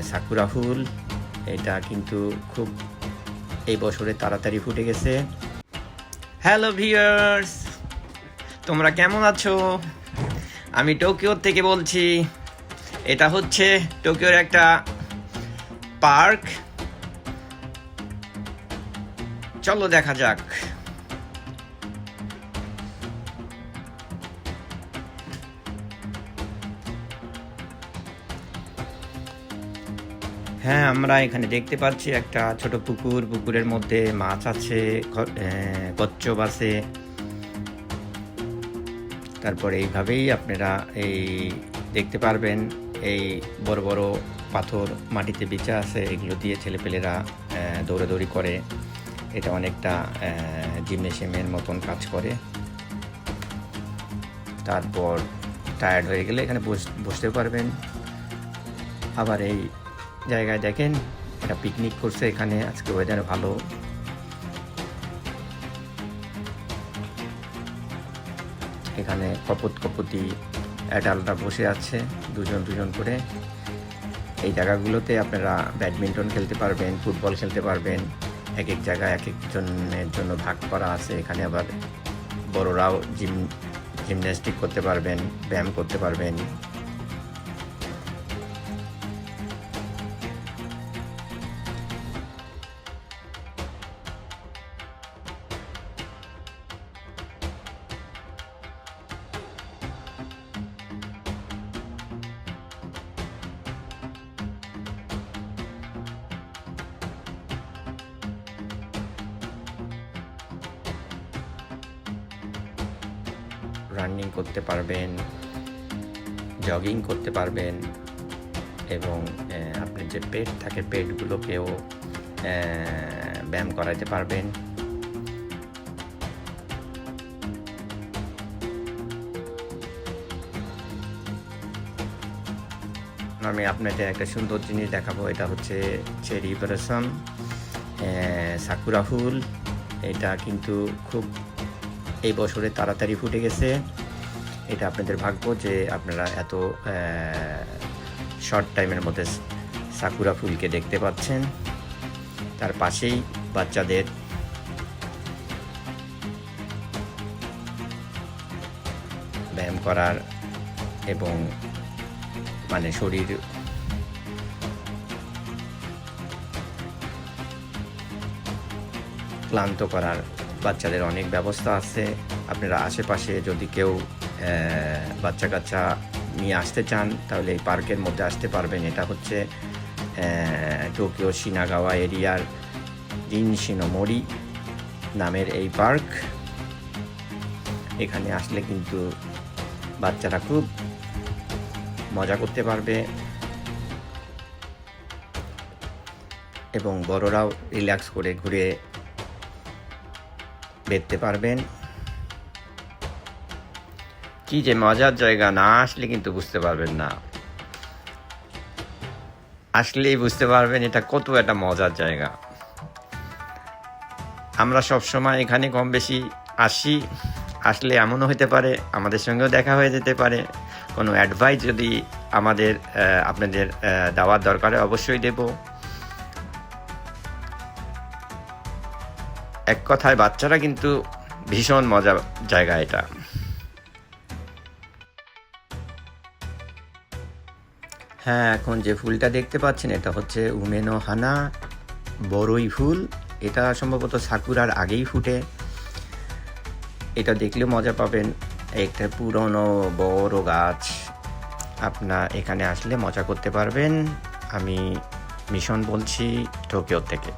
Sakura ফুল। এটা কিন্তু খুব এই বছরে তাড়াতাড়ি ফুটে গেছে। হ্যালো ভিউয়ার্স, তোমরা কেমন আছো? আমি টোকিও থেকে বলছি। এটা হচ্ছে টোকিওর একটা পার্ক। চলো দেখা যাক। হ্যাঁ, আমরা এখানে দেখতে পাচ্ছি একটা ছোট পুকুর। পুকুরের মধ্যে মাছ আছে, কচ্ছপ আছে। তারপরে এইভাবেই আপনারা এই দেখতে পারবেন এই বড় বড় পাথর মাটিতে বিছা আছে, এগুলো দিয়ে ছেলেপেলেরা দৌড়াদৌড়ি করে। এটা অনেকটা জিমনেশিয়ামের মতন কাজ করে। তারপর টায়ার্ড হয়ে গেলে এখানে বসতে পারবেন। আবার এই জায়গায় দেখেন এটা পিকনিক করছে এখানে। আজকে ওয়েদার ভালো। এখানে কপতি অ্যাডাল্টরা বসে আছে দুজন দুজন করে। এই জায়গাগুলোতে আপনারা ব্যাডমিন্টন খেলতে পারবেন, ফুটবল খেলতে পারবেন। এক এক জায়গায় এক একজনের জন্য ভাগ করা আছে। এখানে আবার বড়রাও জিমন্যাস্টিক করতে পারবেন, ব্যায়াম করতে পারবেন। রানিং করতে পারবেন, জগিং করতে পারবেন এবং আপনার যে পেট থাকে পেটগুলোকেও ব্যায়াম করাতে পারবেন। আমি আপনাদের একটা সুন্দর জিনিস দেখাবো। এটা হচ্ছে চেরি ব্লসম, সাকুরা ফুল। এটা কিন্তু খুব এই বছরে তাড়াতাড়ি ফুটে গেছে। এটা আপনাদের ভাগ্য যে আপনারা এত শর্ট টাইমের মধ্যে সাকুরা ফুলকে দেখতে পাচ্ছেন। তার পাশেই বাচ্চাদের ব্যায়াম করার এবং মানে শরীর ক্লান্ত করার বাচ্চাদের অনেক ব্যবস্থা আছে। আপনারা আশেপাশে যদি কেউ বাচ্চা কাচ্চা নিয়ে আসতে চান তাহলে এই পার্কের মধ্যে আসতে পারবেন। এটা হচ্ছে টোকিও শিনাগাওয়া এরিয়ার রিনশিনোমোরি নামের এই পার্ক। এখানে আসলে কিন্তু বাচ্চারা খুব মজা করতে পারবে এবং বড়রাও রিল্যাক্স করে ঘুরে দেখতে পারবেন। কি যে মজার জায়গা, না আসলে কিন্তু বুঝতে পারবেন না। আসলেই বুঝতে পারবেন এটা কত একটা মজার জায়গা। আমরা সব সময় এখানে কম বেশি আসি। আসলে এমনও হতে পারে আমাদের সঙ্গেও দেখা হয়ে যেতে পারে। কোনো অ্যাডভাইস যদি আপনাদের দেওয়ার দরকার হয় অবশ্যই দেব। এক কথায় বাচ্চারা কিন্তু ভীষণ মজার জায়গা এটা। হ্যাঁ, এখন যে ফুলটা দেখতে পাচ্ছেন এটা হচ্ছে উমেনো হানা, বড়ই ফুল। এটা সম্ভবত সাকুরার আগেই ফুটে। এটা দেখলেও মজা পাবেন। একটা পুরনো বড় গাছ। আপনার এখানে আসলে মজা করতে পারবেন। আমি মিশন বলছি টোকিও থেকে।